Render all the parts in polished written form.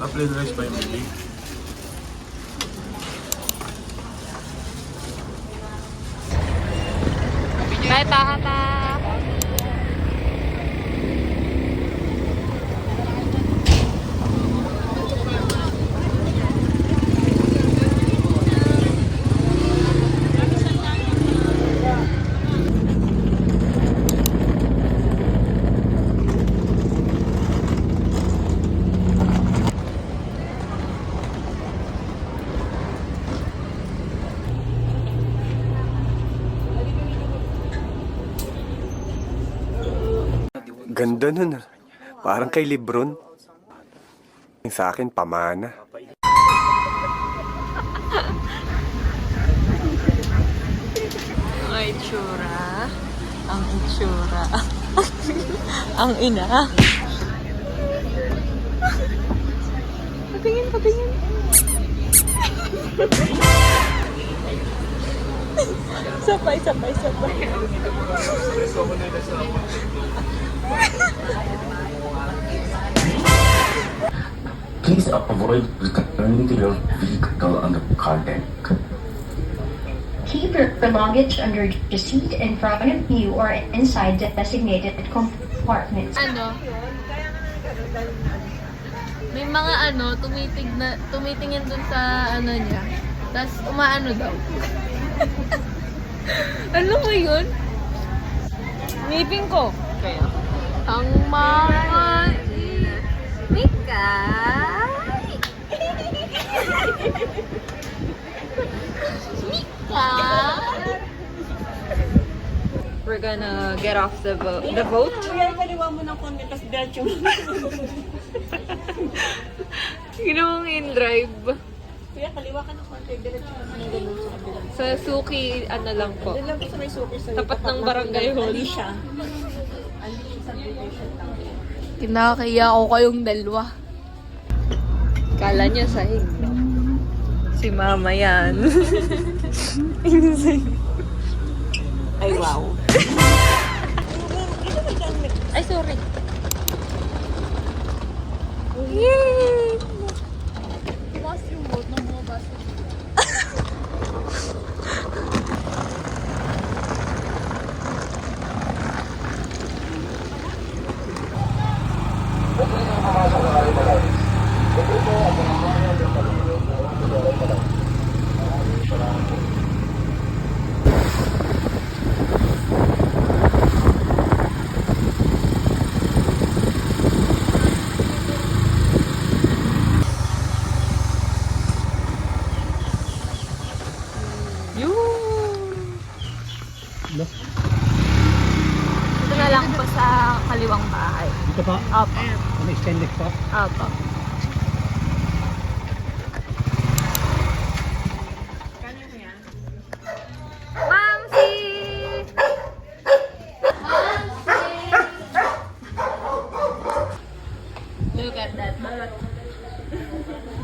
Plain rice pa yung baby. Bye, Tahata! Ganda nun ah. Parang kay Lebron. Yung sa akin, pamana. Ang itsura. Ang itsura. Ang ina. Patingin, patingin. Sabay, sabay, sabay. Please avoid returning to your vehicle on the car deck. Keep your luggage under the seat in front of you or inside the designated compartments. Ano? May mga tumitingin dun sa ano niya. Tapos umaano daw. Ano mo yun? Ngipin ko. Kaya? Ang mga Mikay! Mikay! We're gonna get off the boat. The boat? Kuya, kaliwa mo ng konti, tapos diretso mo. Ginawang in-drive. Kuya, kaliwa ka ng konti, diretso mo ng ganun sa kabila. Sa Suki, ano lang po. Doon lang po sa may suki sa Tapat ng barangay hall. Alicia. Alicia subdivision lang. Kinakaya ko kayong dalawa. Kala niya sahig. Si mama yan. Ay, wow. Ay, sorry. Yay! Lost yung boat ng mga basa. Ito na lang po sa kaliwang bahay. Dito pa? Opo. May stainless pa? Opo. Mamsi! Look at that bird.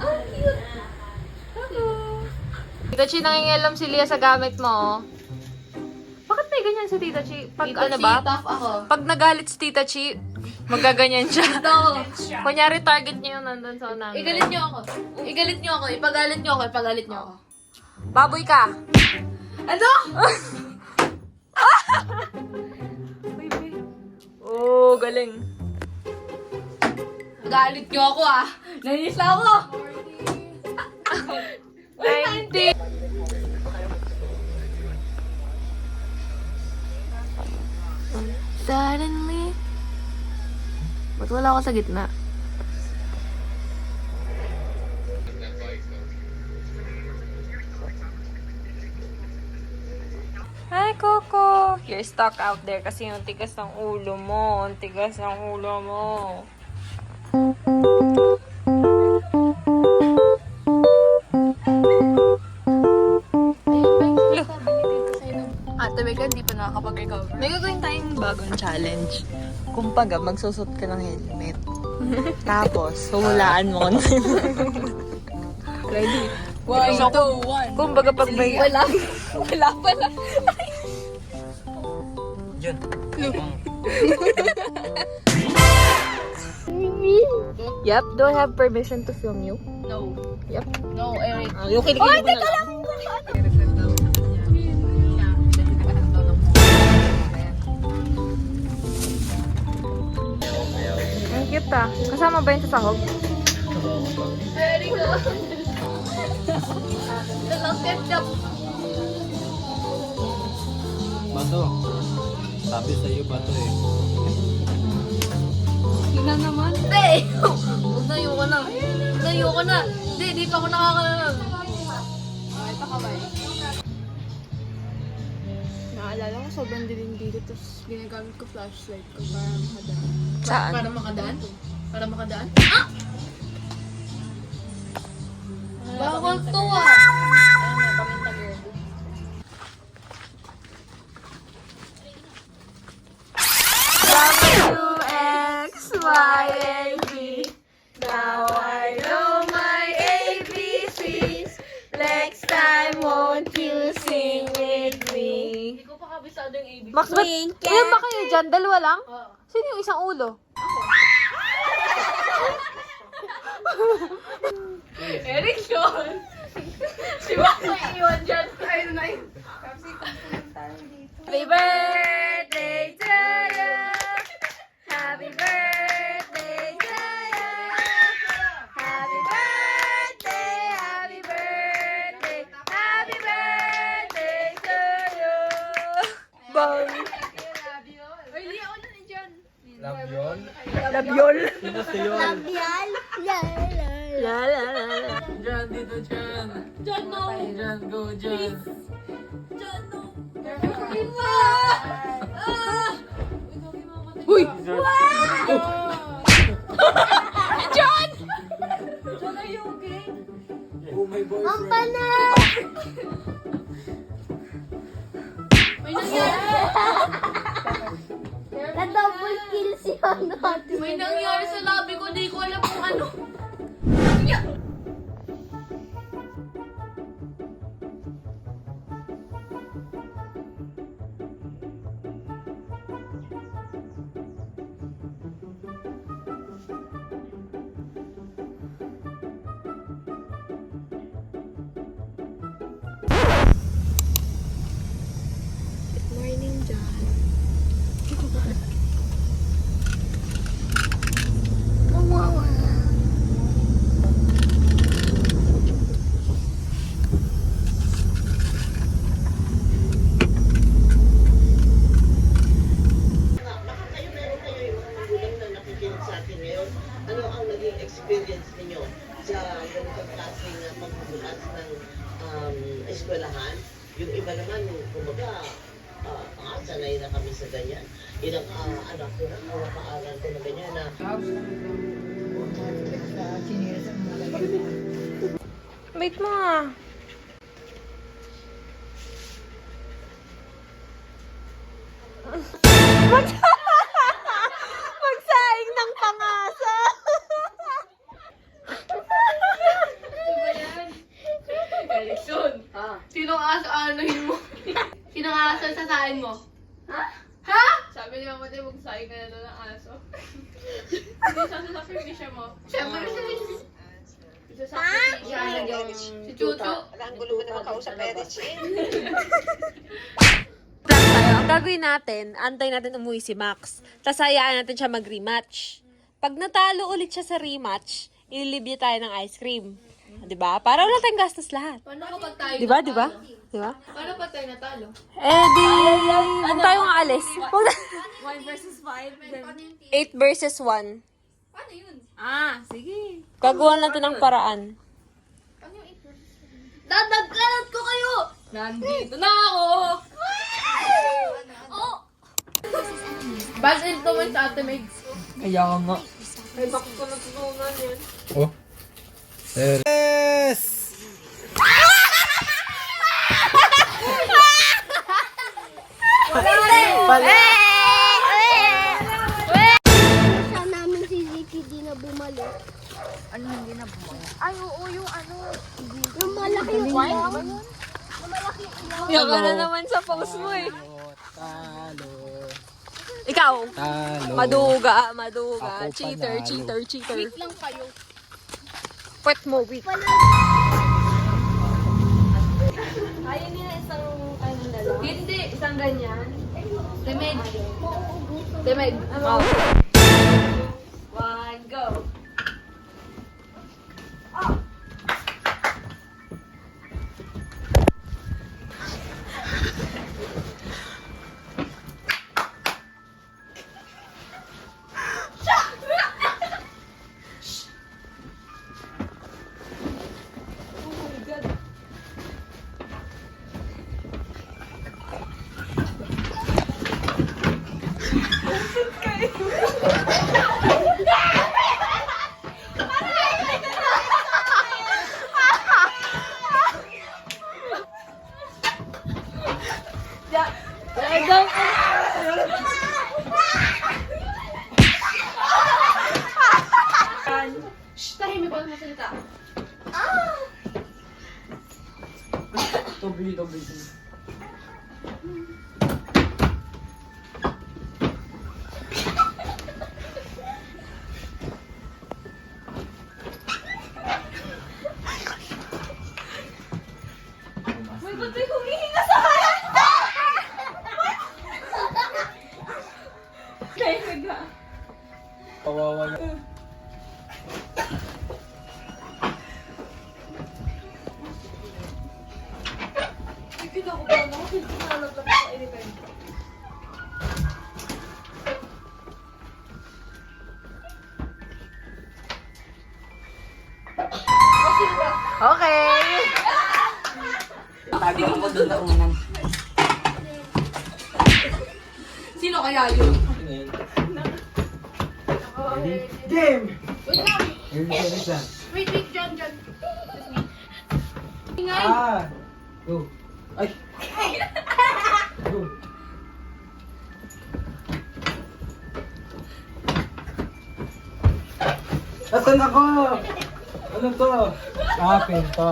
Oh, cute! Hello! Tita Chi, nangingialam si Lia sa gamit mo, oh. Bakit may ganyan si Tita Chi? Pag ano ba? Pag nagalit si Tita Chi, magaganyan siya. Kunyari target niya yung nandun sa unahan. Igalit niyo ako. Igalit niyo ako. Ipagalit niyo ako. Ipagalit niyo ako. Baboy ka! Ano? Oh, galing. Galit niyo ako ah. Nainis na ako. 90! Suddenly, ba't wala ako sa gitna? Hi, Coco! You're stuck out there kasi yung tigas ng ulo mo. Ang tigas ng ulo mo. Ate, hindi pa nakakapag-recover. May gagawin tayong bagong challenge. Kumbaga, magsusot ka ng helmet. Tapos, hulaan mo kung Ready? One, So, two, one. kumbaga pag may... Wala. Wala pala. Diyan. Yep, do I have permission to film you? No. Yep. No, Eric. Yung kilikili mo na lang. Ang cute ah. Kasama ba yun sa sahog? Eric, oh. Dalang ketchup. Bato. Sabi sa'yo, bato eh. Hindi! Huwag na, ayoko na. Ayoko na. Hindi, di pa ako nakakaroon. Naalala ko, sobrang dilim dito. Tapos ginagamit ko flashlight ko para makadaan. Saan? Para makadaan? Para makadaan? Bawal to ah! X, Y, and Z. Now I know my ABCs. Next time, won't you sing with me? Hindi ko pa kabisado yung ABC. Max, ba't ilan ba kayo dyan? Dalawa lang? Sino yung isang ulo? Eric Sean! Si Max may iwan dyan. Ayun na yun. Happy birthday to you. Happy birthday to you. Happy birthday, happy birthday, happy birthday to you. Bang. Ay, hindi ako na dyan. Labiol? Labiol. Sino si Yol? La la la la. Diyan, dito dyan. Dyan, no. Diyan, go dyan. Dyan, no. Uy! John! Oh, my boyfriend. May nangyari. Na-double kill si ano ate. May nangyari sa labi ko. Di ko alam kung ano. Morning, John. Kayo meron kayo yung mga magulang na nakikinig sa atin ngayon. Ano ang naging experience ninyo sa ganitong klaseng pagbubukas ng eskwelahan? Yung iba naman, kumbaga, sanay na kami sa ganyan. Ilang anak ko na, paaral ko na ganyan na Wait mo ah. Magsaing ng pangasa. Eric Sean. Sinong asa-anohin mo? Sinong asa sasain mo? Ha? Sabi ni Mama Tay, magsaing ka na doon ng aso. Hindi siya sa sacrifice mo. Siyempre siya rin. Si Chucho. Ang gulo mo naman kausap, Eric. Plan tayo. Ang gagawin natin, antay natin umuwi si Max. Tapos hayaan natin siya mag-rematch. Pag natalo ulit siya sa rematch, ililibya tayo ng ice cream. Diba? Para wala tayong gastos lahat. Paano kapag tayo Diba? natalo? Diba? Diba? Paano pag tayo natalo? Eh di, huwag tayong aalis. 1 versus 5? 8 versus 1. Paano yun? Sige. Gagawa natin ng paraan. Paano yung 8 versus 5? Dadagkalat ko kayo! Nandito na ako! Oh! Bad influence sa Ate Megs. Kaya ka nga. Ay, bakit ko natutunan yan? Oh. Yes! Sa namin si Zicky di na bumalik. Ay, oo, yung ano. Yung malaki yung ilaw. Yung malaki ilaw. Yung ka na naman sa post mo eh. Talo. Ikaw. Talo. Maduga. Ako Cheater. panalo. Wait lang kayo. Pwet mo, weak. Ayaw nila isang ano na lang. Hindi, isang ganyan. Demeg. Demeg. Oh. One, go. Shh, tahimik ko masalita. Tobi. May ba't may humihinga sa kanan? Tahimik ka. Kawawa na. Ikita ko ba? Nakapinalap lang sa initin. Okay. Tago ako doon na unang. Sino kaya yun? Game! Wait lang. Wait, John. Ingay. Go. Ay! Go. Asan ako? Ano to? Pinto.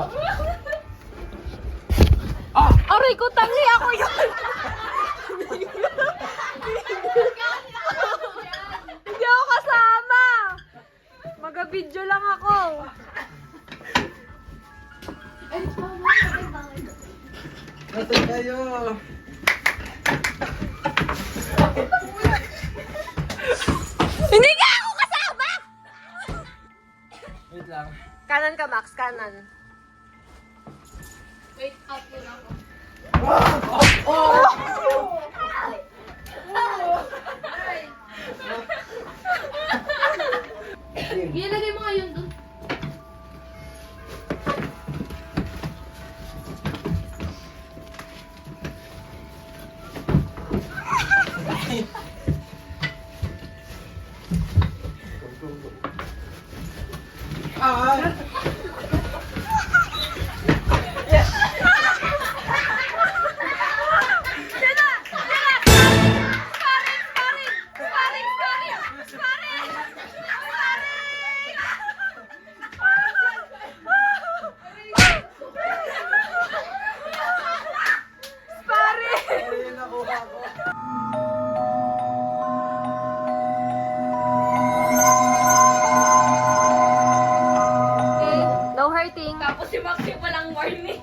Aray ko, tangi ako yun. Hindi ako kasama. Maga-video lang ako. Asan kayo? Hindi nga ako kasama! Wait lang. Kanan ka, Max. Kanan. Wait, up yun ako. Ilagay mo ngayon doon. Okay, no hurting. Tapos si Maxi walang warning.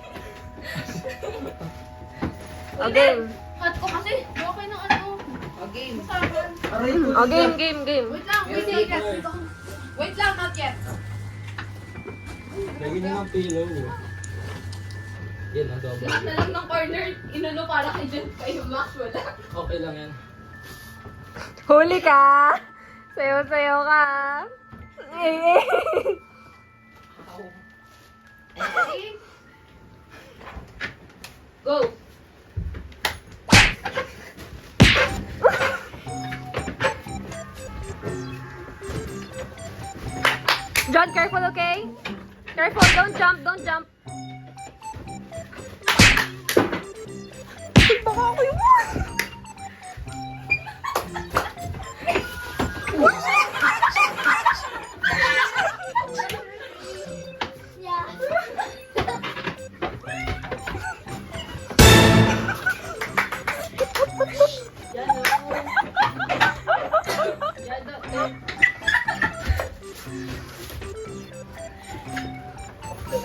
Okay. Cut ko kasi. Okay ng ano. Game. Usapan. Aray ko. Oh, game. Wait lang, wait lang. Wait lang, not yet. Lagyan niyo ng pillow. Yan, ang double. Lahat na lang ng corner, inuno para kay Jen kayo, Max, wala. Okay lang yan. Huli ka. Sayo ka. Go! John, careful, okay? Careful, don't jump. Baka ako yung... Yeah.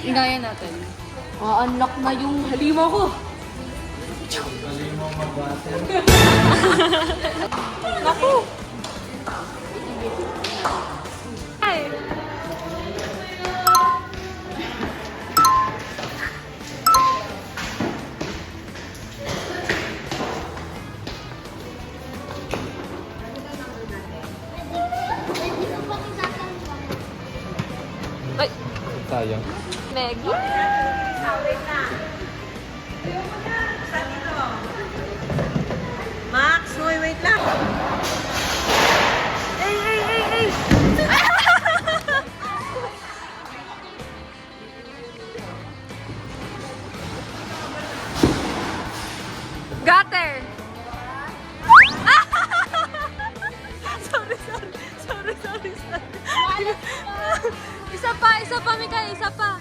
Ingaya natin. Unlock na yung halima ko. Naku! Ay! Ay! Sayang. Maggie? Max, hoy, wait lang. Ay, ay, ay, ay! Gutter! Sorry. Isa pa, Mika, isa pa.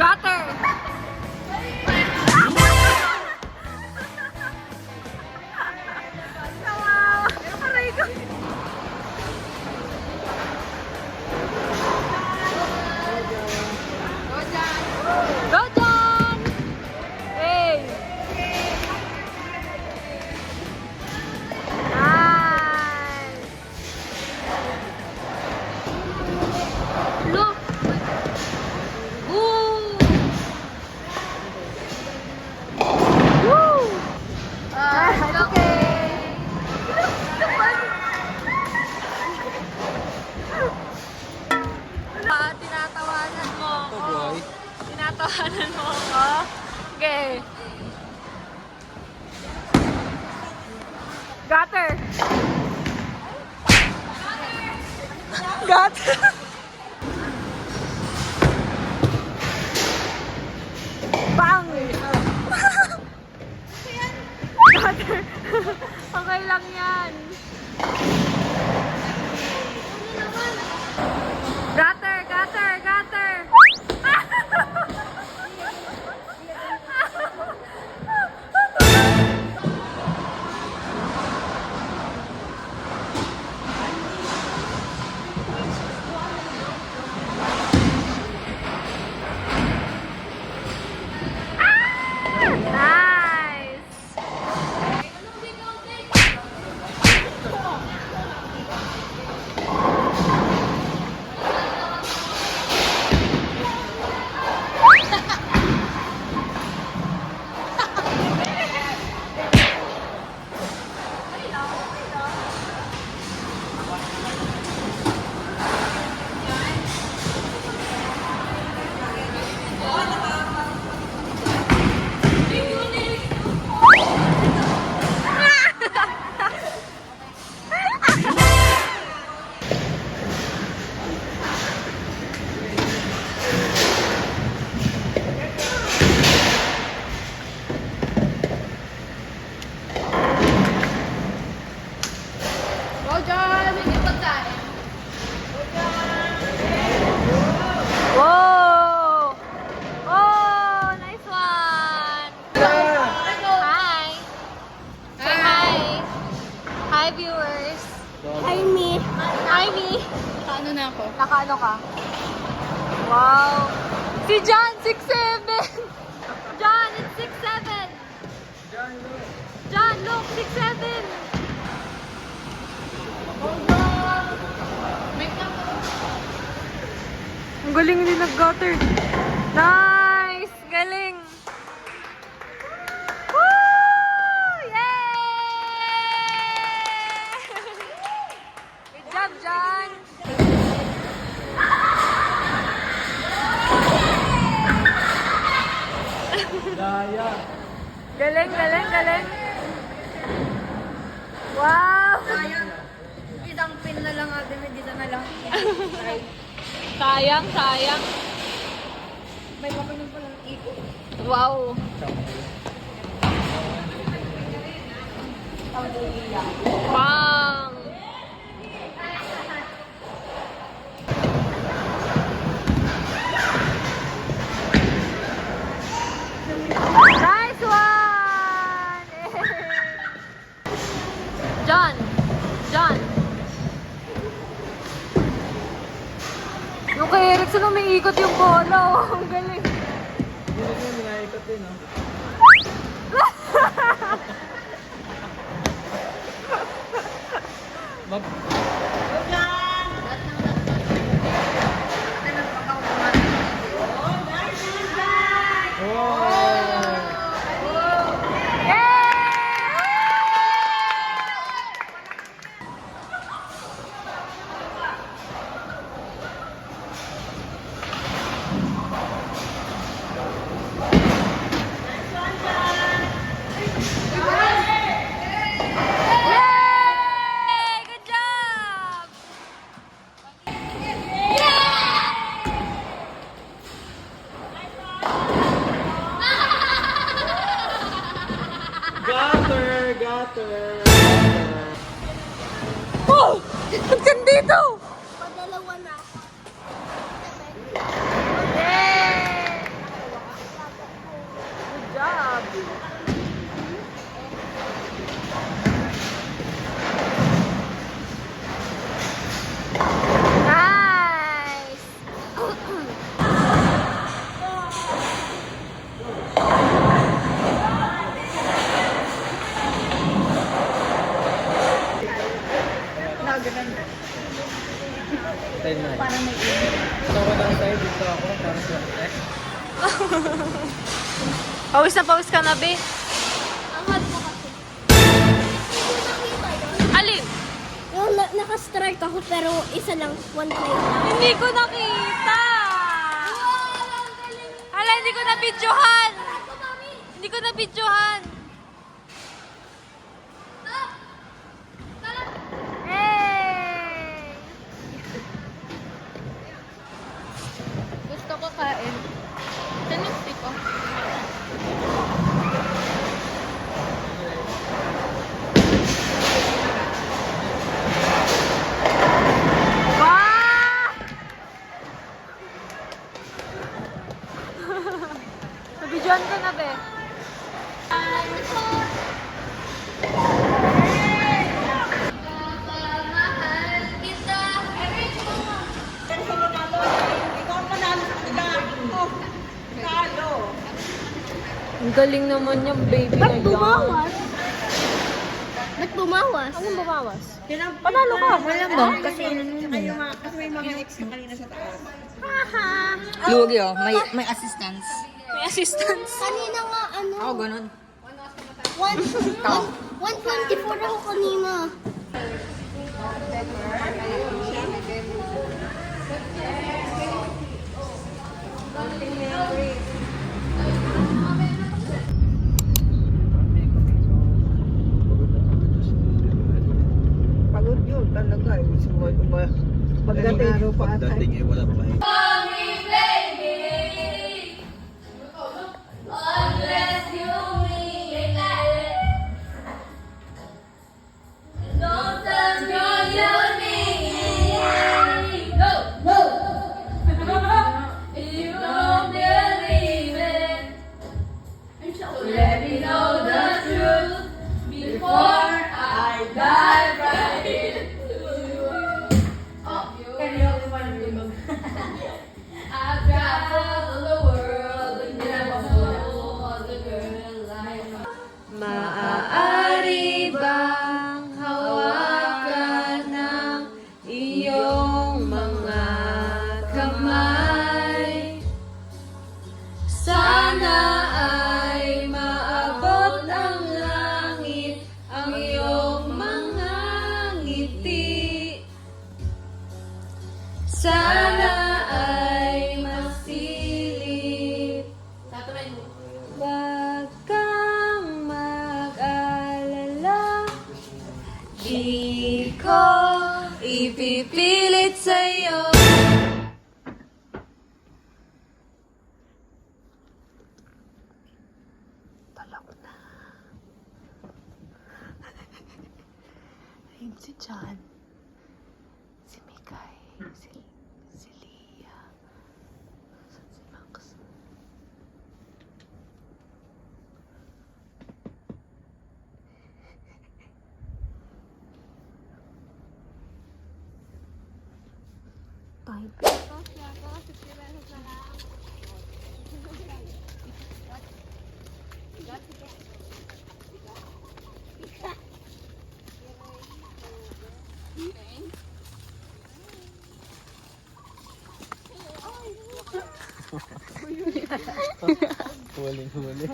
Gutter! Wow! Aray ko. Go, John! Hey! Nice! Look! Ooh! Woo! Okay. Tinatawanan mo ako. Tinatawanan mo ako. Okay. Gutter. Gutter. Bang! Gutter. Okay lang yan. Gutter. Nice! Go, John! May pagkain. Whoa! Oh, nice one! Hi! Say hi! Hi, viewers! Hi, me! Hi, me! Paano na ako? Nakaano ka? Wow! Si John, 6'7"! John, it's 6'7"! John, look, 6'7"! Ang galing din nag-gutter. Nice! Galing! Woo! Yay! Good job, John! Galing! Wow! Isang pin na lang ate, may dito na lang. Sayang. May makanon pa lang ikot. Wow! Bang! Nice one! umiikot yung bola. Oh, ang galing. Hindi na kayo minaikot din, no? Mag... Yay! Good job! Gutter! Gutter! Oh! Ba't ka dito? Padalawa na. Yay! Good job! Nice! Time na. Parang may init. Ito ko lang sa'yo, dito ako. Parang sa Pawis na pawis ka na, be. Ang hot mo kasi. Nakita yun. Alin? Yung naka-strike ako pero isa lang, one play lang. Hindi ko nakita! Hala, hindi ko na-videohan! Hindi ko na-videohan! Hey! Gusto ko kain. Saan yung stick ko? Wow! Nabidyohan ko na, be. Ang galing naman yung baby na yan. Bumawas? Ba't bumawas? Anong bumawas? Panalo ka. Walang ba? Kasi Lugi oh, may assistance. may assistance. Kanina nga ano? Ako ganun. 124 ako kanina. Pagod yun talaga. Pagdating pa Dating eh, wala pa eh. Maaari bang hawakan ng iyong mga kamay? Sana ay maabot ang langit ang iyong mga ngiti. Sana ay masilip. Wag kang mag-alala, di ko ipipilit sa'yo. Talak na. Ayun si John, si Mikay, si Lia, si Max. Bye. Huling-huli.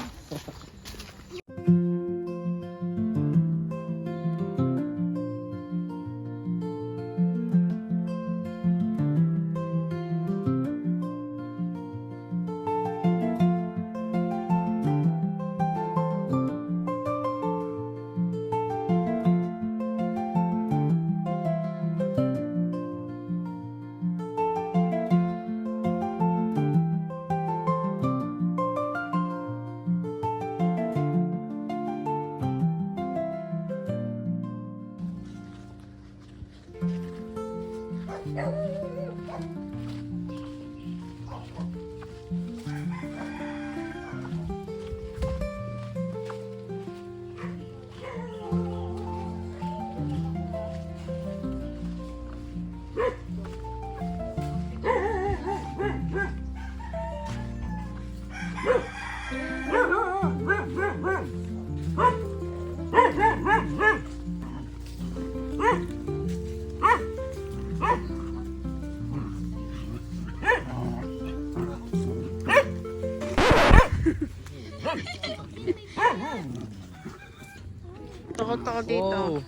Takot ako dito. Wow.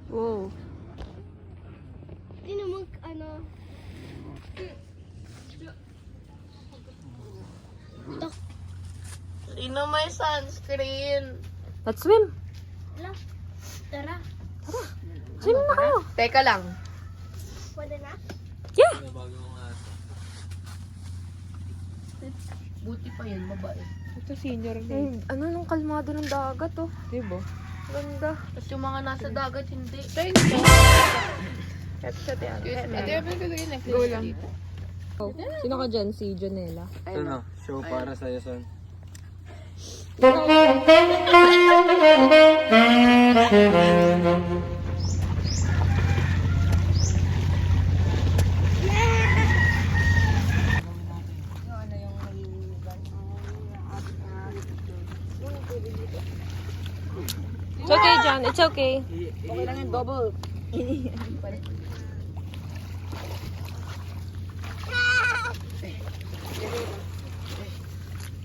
Wow. Hindi naman, ano. Sino may sunscreen? Let's swim. Tara. Swim na kayo. Teka lang. Pwede na? Yeah. Buti pa yan, babae. Ito senior na. Ano nung kalmado ng dagat, oh. Diba? Ganda. Tapos yung mga nasa dagat, hindi. Headset yan. Go lang. Sino ka dyan? Si Jonella. Ano? Show para sa'yo, son. It's okay, John. It's okay. Okay lang yung double.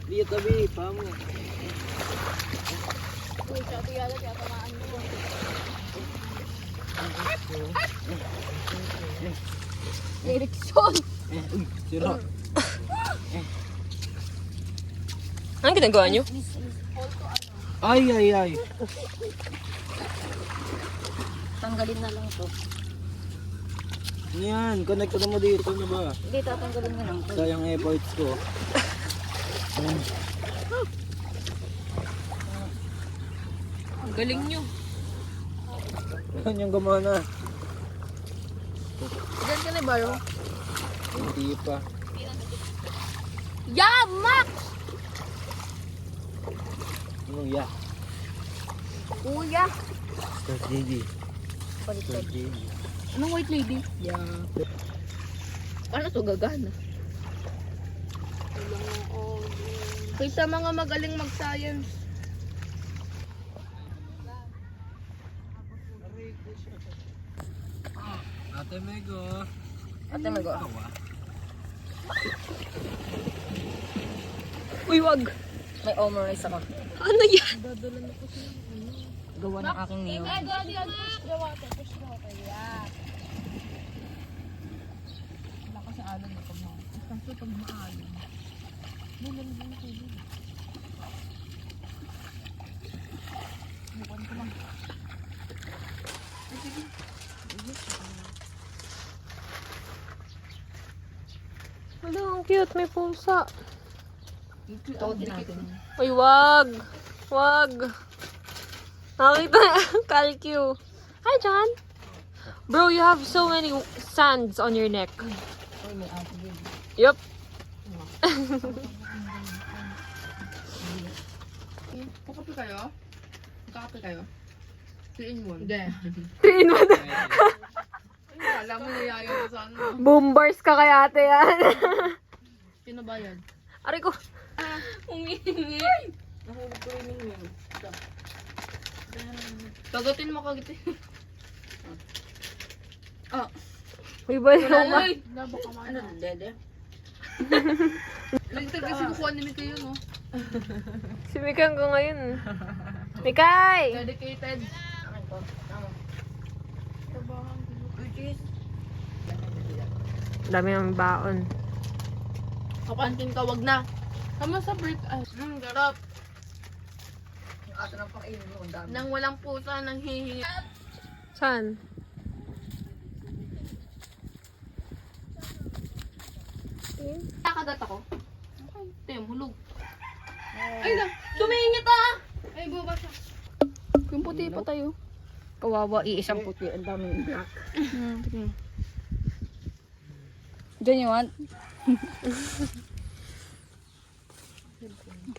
Di, tabi, pamo. Erickson! Sino? Anong ginagawa niyo? Ay, ay, ay. Tanggalin na lang to. Ano yan? Connect ko mo dito na ba? Hindi, tatanggalin na lang to. Sayang efforts ko. Ang galing niyo. Yan yung gumana. Diyan ka na, Baro. Hindi pa. Yeah, Max! Anong ya? Kuya. Start JD. Start JD. Anong white lady? Yeah. Paano to gagana? Kaysa mga magaling mag-science. Ate Mego. Ate, mag-go. Uy, wag. May omerize ako. Ano yan? Gawa ng aking niyo. Wala, ang cute. May pusa. Tuotin natin. Uy, wag. Wag. Nakita Calcu. Hi, John. Bro, you have so many sands on your neck. Uy, may ate din. Yup. Kakape kayo? Kakape kayo? 3 in 1. Hindi. 3 in 1. Alam mo, niyayaw ko sa ano. Boomers ka kaya ate yan. Sino ba yan? Aray ko. Umihingi. Nahulog ko rin yun. Tagatin mo kagit eh. Uy, ba yung Ay! Ano, dede? Lagtag kasi kukuha ni Mika yun, oh. Si Mika hanggang ngayon. Mikay! Dedicated. Dami ng baon. Kapantin ka, wag na. Tama sa break. Ay, garap. Yung ato ng pang-inom mo, ang dami. Nang walang pusa, nang hihingi. Saan? Nakagat ako. Ito yung hulog. Ay lang, tumingit ah! Ay, buba siya. Yung puti pa tayo. Kawawa, iisang puti. Ang daming black. Diyan you want?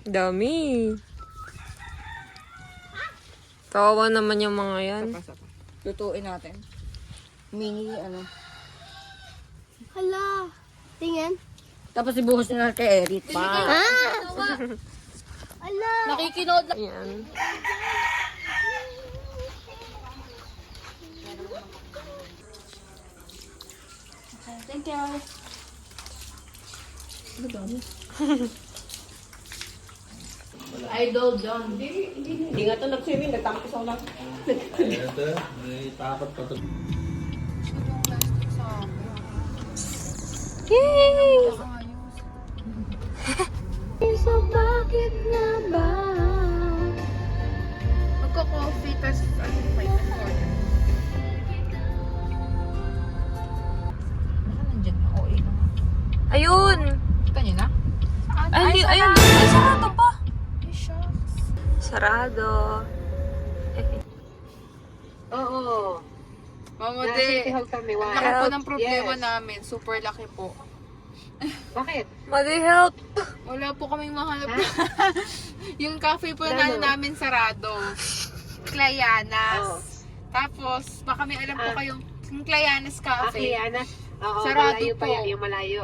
Dami. Kawawa naman yung mga yan. Lutuin natin. Mini, ano. Hala. Tingin. Tapos ibuhos na kay Eric pa. Hala. Nakikinood lang. Yan. Thank you. Idol John. Hindi nga ito nag-swimming, nagtapos ako lang. Yay! So bakit na ba? Magko-coffee, tas ano pa ito? Baka nandiyan na. O, ino. Ayun! Kita niyo na? Ay, hindi. Ayun. Ay, sarado pa. Sarado. Oo. Mama Nasa City Hall kami. Ang laki po ng problema namin. Super laki po. Bakit? Mother help! Wala po kaming mahanap. Yung cafe po na namin sarado. Clayanas. Tapos, baka may alam po kayong yung Clayanas Cafe. Akliana? Oo, Sarado malayo pa po. yan. Yung malayo.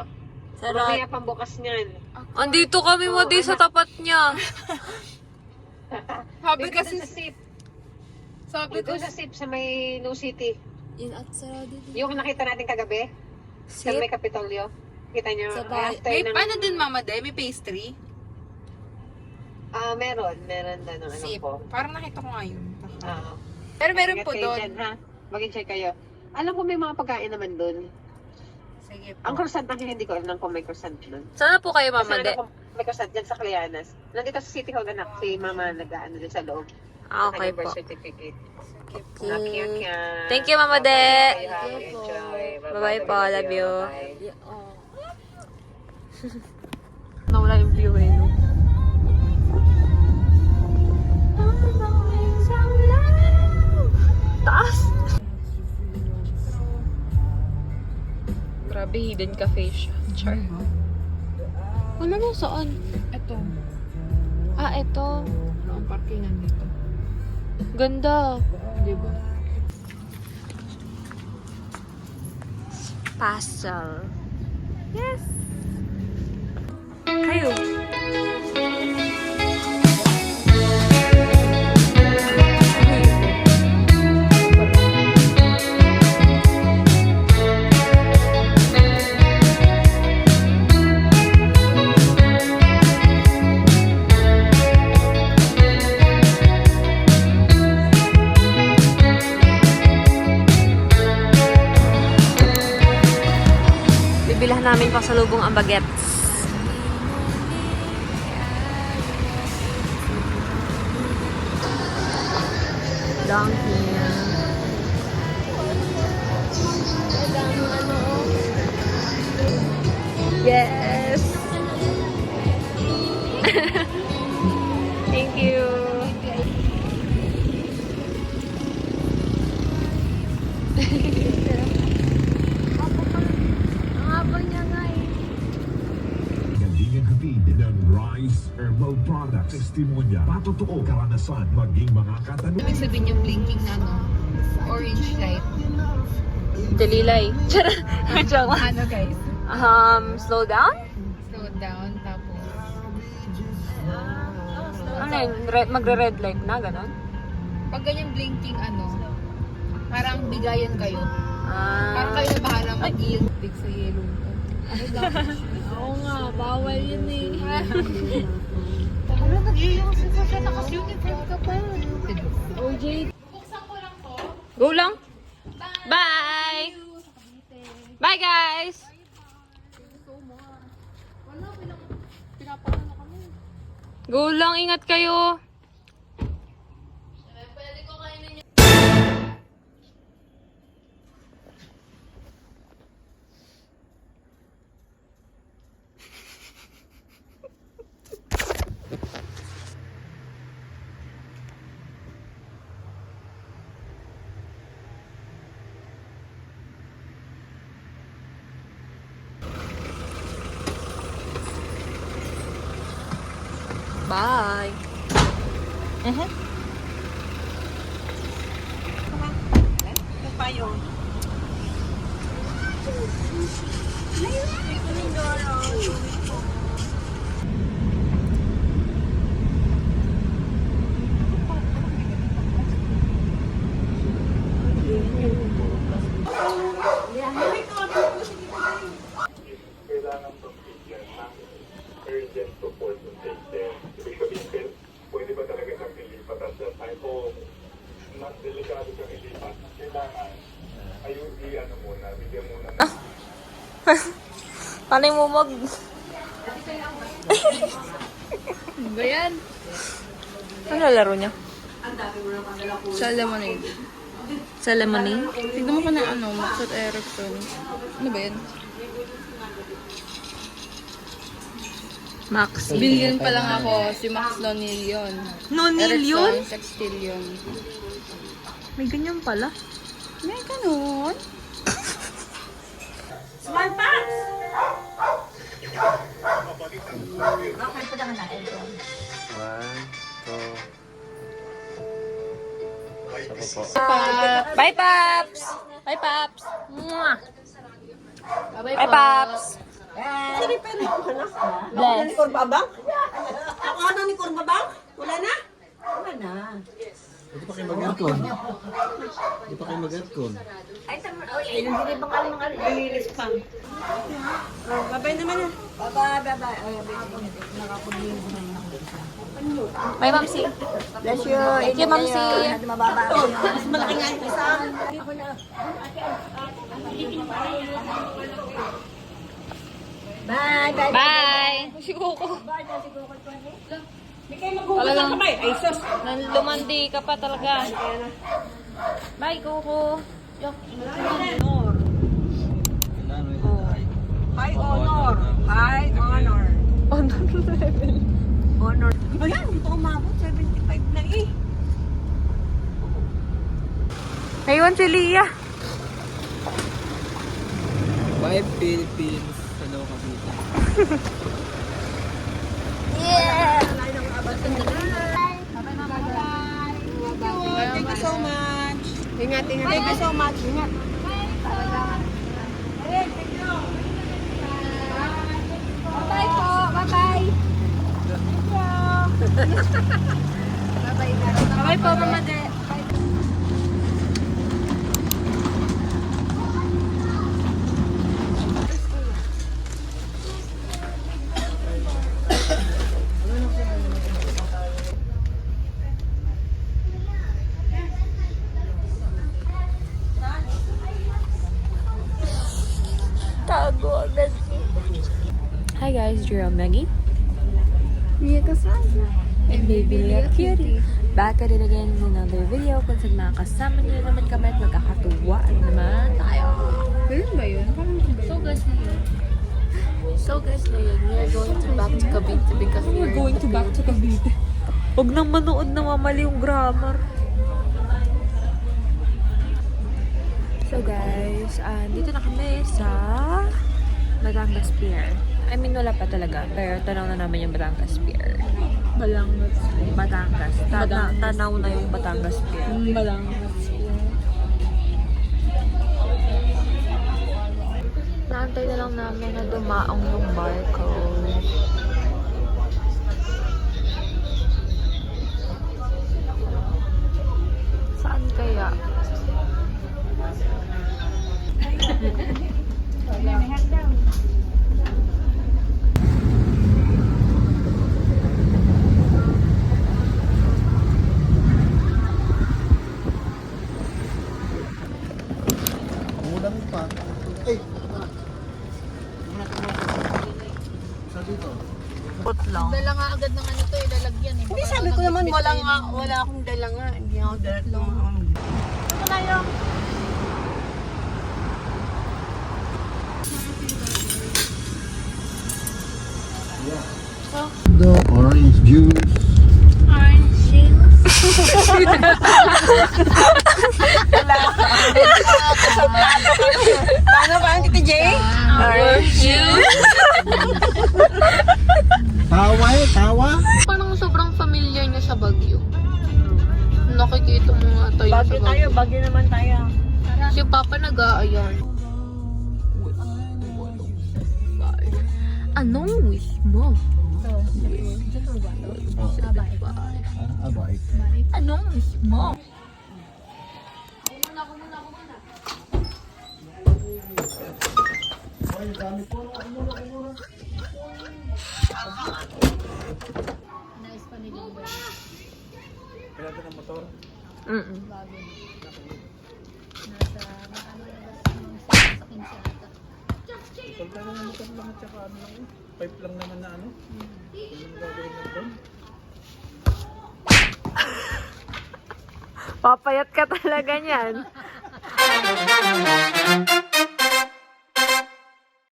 Sarado. Mamaya pambukas niyan. Andito kami, Madi, sa tapat niya. Sabi Dito kasi, sa SIP. sabi ko, Dito sa SIP sa may New City. Yun at sarado din. Yung nakita natin kagabi. Sa may Kapitolyo. Kita nyo? Sa bahay. After may ng- ano din Mama Day? May pastry? Meron na ano Sip. po. Parang nakita ko nga yun. Oo. Pero meron Ingat po kayo doon. dyan, ha? Mag-enjoy kayo. Alam ko may mga pagkain naman doon. Sige po. Ang croissant ang hindi ko alam kung may croissant doon. Sana po kayo, Kasi Mama De. alam ko may croissant dyan sa Clianas. Nandito sa City Hall anak, si Mama nag-ano din sa loob. Ah, okay Kanyang birth po. certificate. Okay. Okay. Thank you, Mama De. Enjoy. Bye-bye po. Love you. Bye. Nawala yung view eh, no? Taas! Grabe, hidden cafe siya. Char. Wala mo saan? Ito. Ah, eto. Ang parkingan dito. Ganda. Di ba? Pastel. Yes! Kayo. Bibilah namin pasalubong ang bagets. Donkey. Yes! Thank you! Galingan hatid ng Rice Herbal Products. Testimonya, patotoo karanasan, maging mga katanungan. Ibig sabihin yung blinking na ano, orange light. Dalilay. Charot. Joke lang. Ano guys? Slow down? Slow down, tapos... Ano yun? Magre-red light na, ganon? Pag ganyan blinking, parang bigayan kayo. Ah. Parang kayo na bahala mag-yield. Big sa yellow. Oo nga, bawal yun eh. Ano, nag-iiyong sasasya, naka-uniform ka pa. OJ. Go lang. Bye! Bye, guys! Go lang, ingat kayo. Bye. Kailangan pagbigyan ng urgent support ng patient. Ibig sabihin, pwede ba talaga siyang ilipat at that time o mas delikado siyang ilipat? Kailangan muna, bigyan muna ng Paano yung mumog? Ba yan? Ano laro niya? Sa lemonade. Sa lemonade? Tignan mo ka na Maxot Erickson. Ano ba yan? Max. Billion pa lang ako, si Max Nonillion. Nonillion? Erickson, Sextillion. May ganyan pala. May ganun. Bye, Paps! Bye, Paps! Mwah! Bye, Paps! Bless. Kurbabang? Ako ano ni Kurbabang? Wala na? Wala na. Hindi pa kayo mag-aircon. Hindi pa kayo mag-aircon. Ay, hindi bang alam mga lilis pa. Babay naman na. Babay. Bye, Mamsi. Bless you. Thank you, Mamsi. Mas malaki nga yung isa. Bye. Bye! Si Coco. Talagang kamay. Ay, sus. Lumandi ka pa talaga. Bye, Coco. High honor. High honor. Honor level. Honor. Ayan, ito umabot. 75 na eh. Naiwan si Lia. Bye, Philippines. Hello, Kapita. Thank you so much. Ingat. Thank you so much. Ingat. Bye po. Bye-bye. Bye po, Mama De. Hi guys, Jerome Maggie. Mia Cassandra. And baby Lia Cutie. Back at it again with another video kung saan makakasama niyo naman kami at magkakatuwaan naman tayo. Ganun ba yun? So guys na yun, we are going to back to Cavite because we are going to back to Cavite. Huwag nang manood na mamali yung grammar. So guys, dito na kami sa Batangas Pier. I mean, wala pa talaga. Pero tanaw na namin yung Batangas Pier. Batangas. Tanaw na yung Batangas Pier. Balangas. Inaantay na lang namin na dumaong yung barcode. Saan kaya? Put lang. Dala nga agad ng ano to, ilalagyan eh. Hindi, sabi ko naman wala akong dala nga. Hindi ako dala. Ito na yung The orange juice. Paano ba ang Tita Jay? Tawa? Parang sobrang familiar niya sa Baguio. Nakikita mo nga tayo sa Bagyo tayo, Baguio. bagyo naman tayo. Si Papa nag-aayan. Anong wish mo? Anong wish mo? Pipe lang naman na ano? Papayat ka talaga niyan.